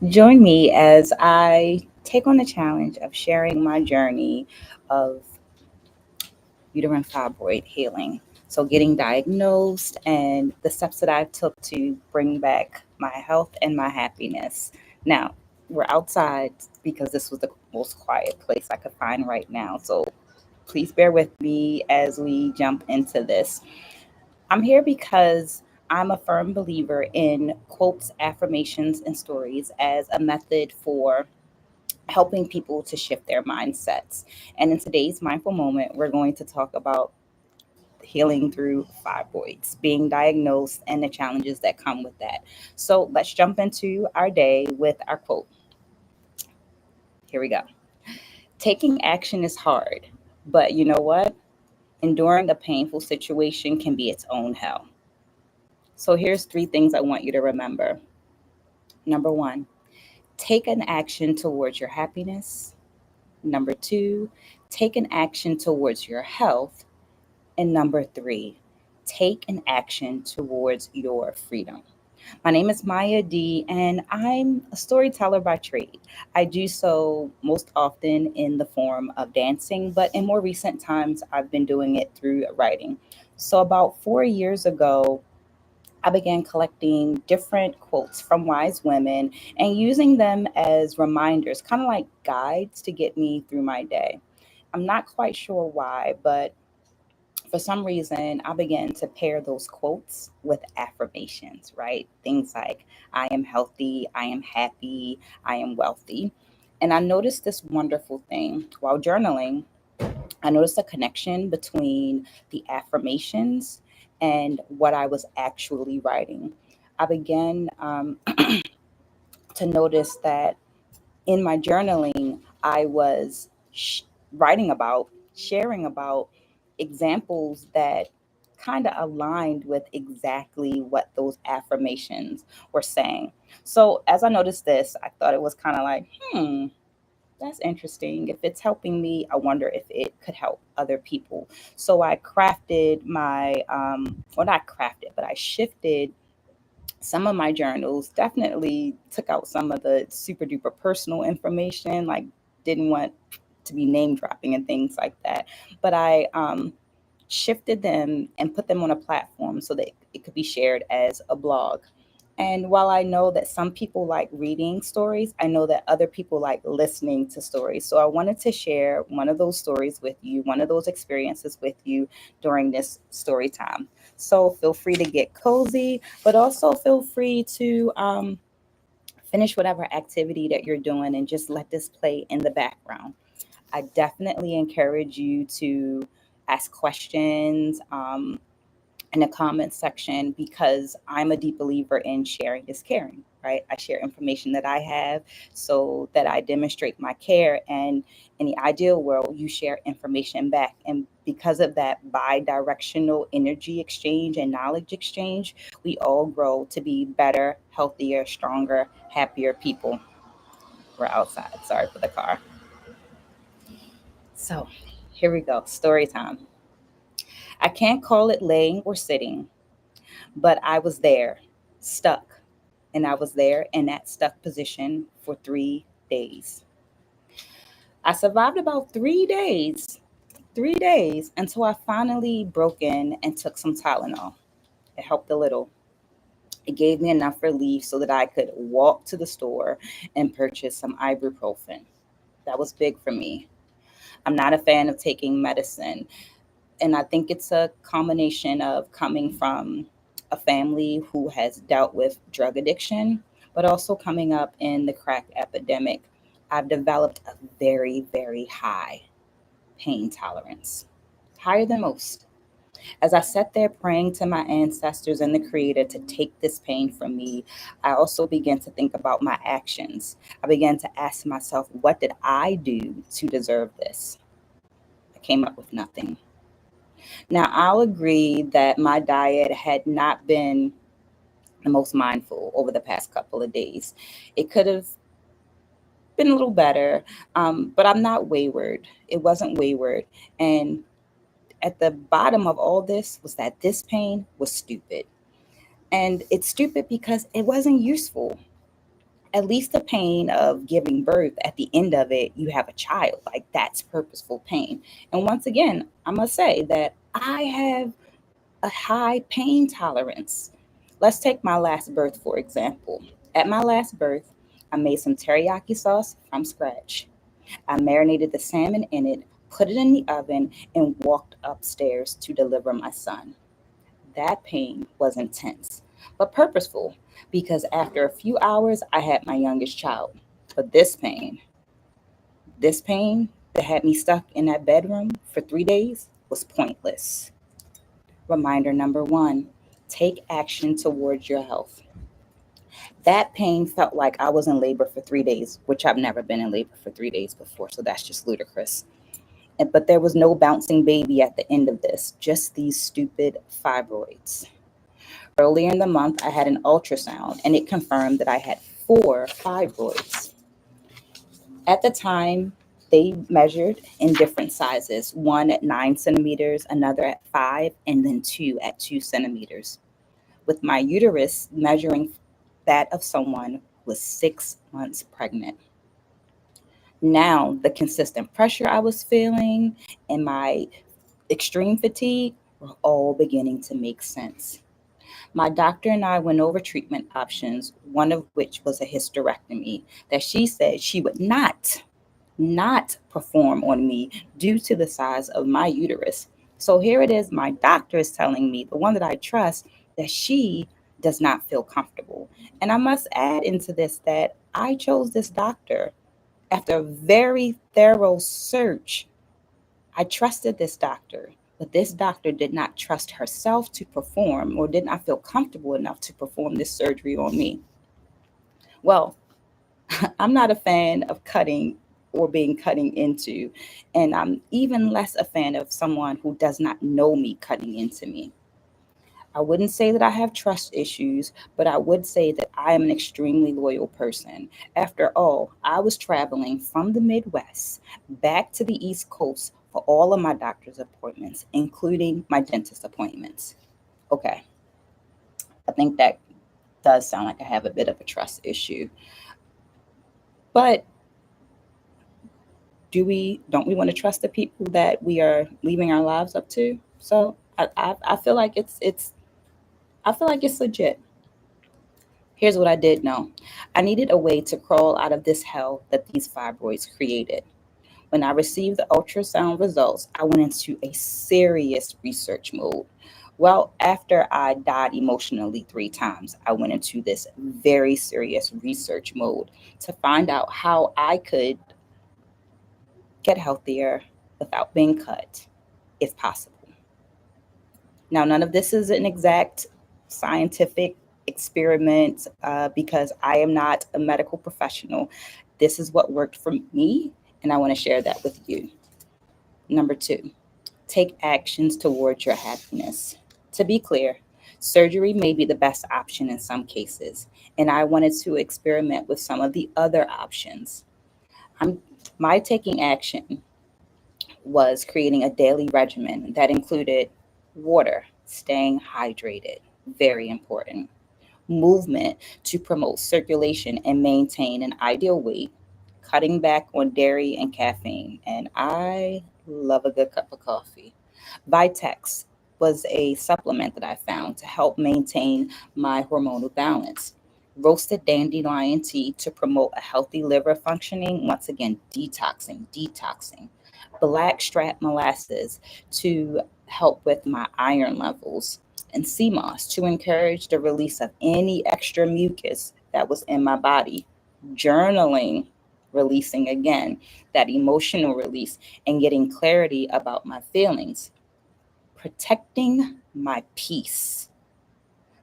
Join me as I take on the challenge of sharing my journey of uterine fibroid healing. So, getting diagnosed and the steps that I took to bring back my health and my happiness. Now, we're outside because this was the most quiet place I could find right now. So, please bear with me as we jump into this. I'm here because I'm a firm believer in quotes, affirmations, and stories as a method for helping people to shift their mindsets. And in today's mindful moment, we're going to talk about healing through fibroids, being diagnosed, and the challenges that come with that. So let's jump into our day with our quote. Here we go. Taking action is hard, but you know what? Enduring a painful situation can be its own hell. So here's three things I want you to remember. Number one, take an action towards your happiness. Number two, take an action towards your health. And number three, take an action towards your freedom. My name is Maya D, and I'm a storyteller by trade. I do so most often in the form of dancing, but in more recent times, I've been doing it through writing. So, about 4 years ago, I began collecting different quotes from wise women and using them as reminders, kind of like guides to get me through my day. I'm not quite sure why, but for some reason, I began to pair those quotes with affirmations, right? Things like, I am healthy, I am happy, I am wealthy. And I noticed this wonderful thing while journaling. I noticed a connection between the affirmations and what I was actually writing. I began to notice that in my journaling, I was writing about, sharing about examples that kind of aligned with exactly what those affirmations were saying. So as I noticed this, I thought it was kind of like, that's interesting. If it's helping me, I wonder if it could help other people. So I crafted well, not crafted, but I shifted some of my journals, definitely took out some of the super duper personal information, like didn't want to be name dropping and things like that. But I shifted them and put them on a platform so that it could be shared as a blog. And while I know that some people like reading stories, I know that other people like listening to stories. So I wanted to share one of those stories with you, one of those experiences with you during this story time. So feel free to get cozy, but also feel free to finish whatever activity that you're doing and just let this play in the background. I definitely encourage you to ask questions. In the comments section because I'm a deep believer in sharing is caring, right? I share information that I have so that I demonstrate my care. And in the ideal world, you share information back. And because of that bi directional energy exchange and knowledge exchange, we all grow to be better, healthier, stronger, happier people. We're outside. Sorry for the car. So here we go. Story time. I can't call it laying or sitting, but I was there, stuck. And I was there in that stuck position for 3 days. I survived about 3 days until I finally broke in and took some Tylenol. It helped a little. It gave me enough relief so that I could walk to the store and purchase some ibuprofen. That was big for me. I'm not a fan of taking medicine. And I think it's a combination of coming from a family who has dealt with drug addiction, but also coming up in the crack epidemic. I've developed a very, very high pain tolerance, higher than most. As I sat there praying to my ancestors and the Creator to take this pain from me, I also began to think about my actions. I began to ask myself, what did I do to deserve this? I came up with nothing. Now, I'll agree that my diet had not been the most mindful over the past couple of days. It could have been a little better, but I'm not wayward. It wasn't wayward. And at the bottom of all this was that this pain was stupid. And it's stupid because it wasn't useful. at least the pain of giving birth, at the end of it, you have a child. Like, that's purposeful pain. And once again, I must say that I have a high pain tolerance. Let's take my last birth, for example. At my last birth, I made some teriyaki sauce from scratch. I marinated the salmon in it, put it in the oven, and walked upstairs to deliver my son. That pain was intense, but purposeful, because after a few hours, I had my youngest child. But this pain that had me stuck in that bedroom for 3 days was pointless. Reminder number one, take action towards your health. That pain felt like I was in labor for 3 days, which I've never been in labor for 3 days before, so that's just ludicrous. But there was no bouncing baby at the end of this, just these stupid fibroids. Earlier in the month, I had an ultrasound and it confirmed that I had 4 fibroids. At the time, they measured in different sizes, one at 9 centimeters, another at 5, and then two at 2 centimeters, with my uterus measuring that of someone who was 6 months pregnant. Now, the consistent pressure I was feeling and my extreme fatigue were all beginning to make sense. My doctor and I went over treatment options, one of which was a hysterectomy that she said she would not perform on me due to the size of my uterus. So here it is, my doctor is telling me, the one that I trust, that she does not feel comfortable. And I must add into this that I chose this doctor after a very thorough search. I trusted this doctor, but this doctor did not trust herself to perform, or did not feel comfortable enough to perform this surgery on me. Well, I'm not a fan of cutting or being cutting into, and I'm even less a fan of someone who does not know me cutting into me. I wouldn't say that I have trust issues, but I would say that I am an extremely loyal person. After all, I was traveling from the Midwest back to the East Coast for all of my doctor's appointments, including my dentist appointments. Okay, I think that does sound like I have a bit of a trust issue. But don't we want to trust the people that we are leaving our lives up to? So I feel like it's legit. Here's what I did know. I needed a way to crawl out of this hell that these fibroids created. When I received the ultrasound results, I went into a serious research mode. Well, after I died emotionally 3 times, I went into this very serious research mode to find out how I could get healthier without being cut, if possible. Now, none of this is an exact scientific experiment because I am not a medical professional. This is what worked for me, and I want to share that with you. Number 2, take actions towards your happiness. To be clear, surgery may be the best option in some cases, and I wanted to experiment with some of the other options. My taking action was creating a daily regimen that included water, staying hydrated, very important, movement to promote circulation and maintain an ideal weight, cutting back on dairy and caffeine, and I love a good cup of coffee. Vitex was a supplement that I found to help maintain my hormonal balance. Roasted dandelion tea to promote a healthy liver functioning. Once again, detoxing. Black strap molasses to help with my iron levels, and sea moss to encourage the release of any extra mucus that was in my body. Journaling, releasing again that emotional release and getting clarity about my feelings. Protecting my peace.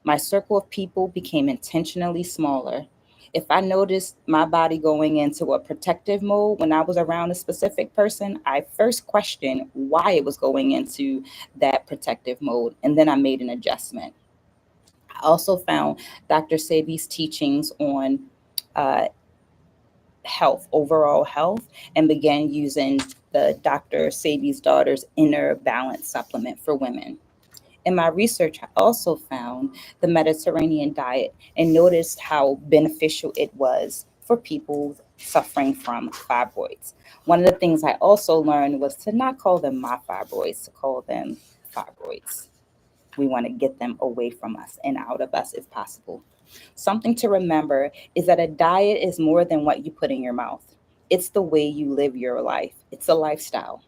My circle of people became intentionally smaller. If I noticed my body going into a protective mode when I was around a specific person, I first questioned why it was going into that protective mode, and then I made an adjustment. I also found Dr. Sebi's teachings on uh, health, overall health, and began using the Dr. Sebi's daughter's Inner Balance supplement for women. In my research, I also found the Mediterranean diet and noticed how beneficial it was for people suffering from fibroids. One of the things I also learned was to not call them my fibroids, to call them fibroids. We want to get them away from us and out of us if possible. Something to remember is that a diet is more than what you put in your mouth. It's the way you live your life. It's a lifestyle.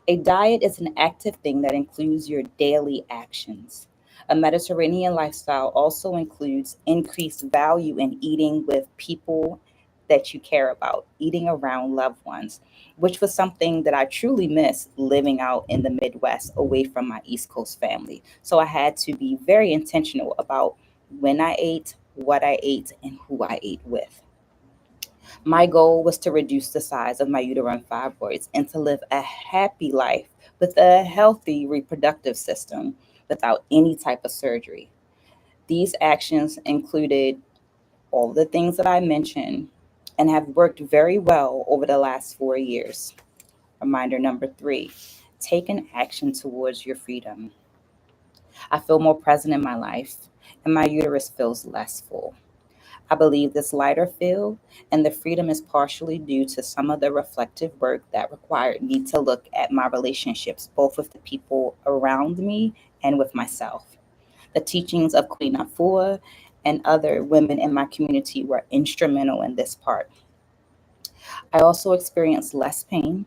A diet is an active thing that includes your daily actions. A Mediterranean lifestyle also includes increased value in eating with people that you care about, eating around loved ones, which was something that I truly miss living out in the Midwest away from my East Coast family. So I had to be very intentional about when I ate, what I ate, and who I ate with. My goal was to reduce the size of my uterine fibroids and to live a happy life with a healthy reproductive system without any type of surgery. These actions included all the things that I mentioned and have worked very well over the last 4 years. Reminder number three, take an action towards your freedom. I feel more present in my life and my uterus feels less full. I believe this lighter feel and the freedom is partially due to some of the reflective work that required me to look at my relationships, both with the people around me and with myself. The teachings of Queen Afua and other women in my community were instrumental in this part. I also experienced less pain.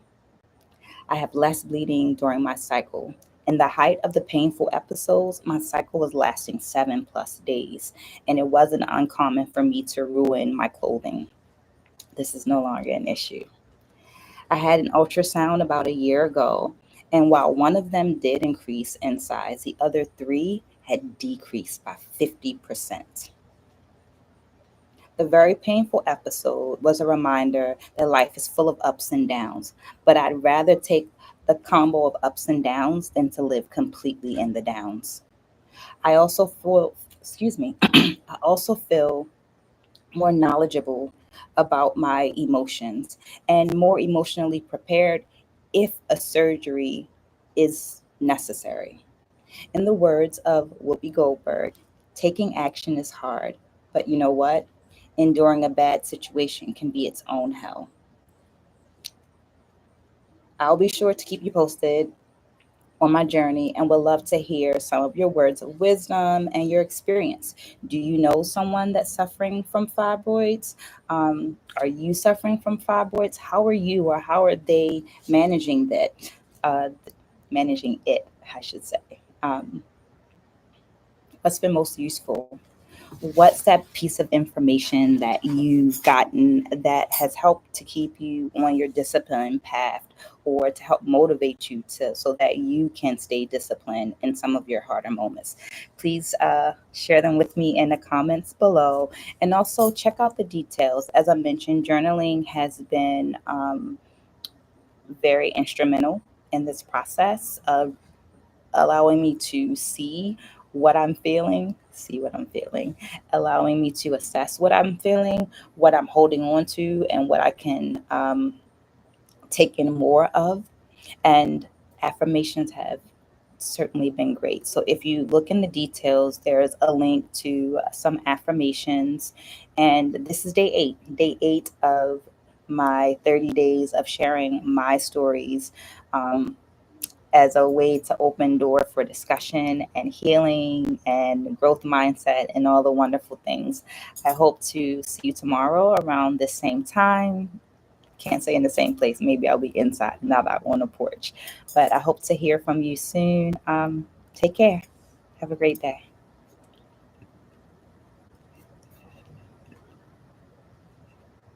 I have less bleeding during my cycle. In the height of the painful episodes, my cycle was lasting 7+ days, and it wasn't uncommon for me to ruin my clothing. This is no longer an issue. I had an ultrasound about a year ago, and while one of them did increase in size, the other three had decreased by 50%. The very painful episode was a reminder that life is full of ups and downs, but I'd rather take the combo of ups and downs than to live completely in the downs. I also feel, excuse me, I also feel more knowledgeable about my emotions and more emotionally prepared if a surgery is necessary. In the words of Whoopi Goldberg, taking action is hard, but you know what? Enduring a bad situation can be its own hell. I'll be sure to keep you posted on my journey and would love to hear some of your words of wisdom and your experience. Do you know someone that's suffering from fibroids? Are you suffering from fibroids? How are you or how are they managing that? Uh, Managing it, I should say. What's been most useful? What's that piece of information that you've gotten that has helped to keep you on your discipline path or to help motivate you to so that you can stay disciplined in some of your harder moments? Please share them with me in the comments below, and also check out the details. As I mentioned, journaling has been very instrumental in this process of allowing me to see what I'm feeling, allowing me to assess what I'm feeling, what I'm holding on to, and what I can take in more of. And affirmations have certainly been great. So if you look in the details, there's a link to some affirmations. And this is day eight of my 30 days of sharing my stories. As a way to open door for discussion and healing and growth mindset and all the wonderful things. I hope to see you tomorrow around the same time. Can't say in the same place. Maybe I'll be inside, not out on the porch. But I hope to hear from you soon. Take care. Have a great day.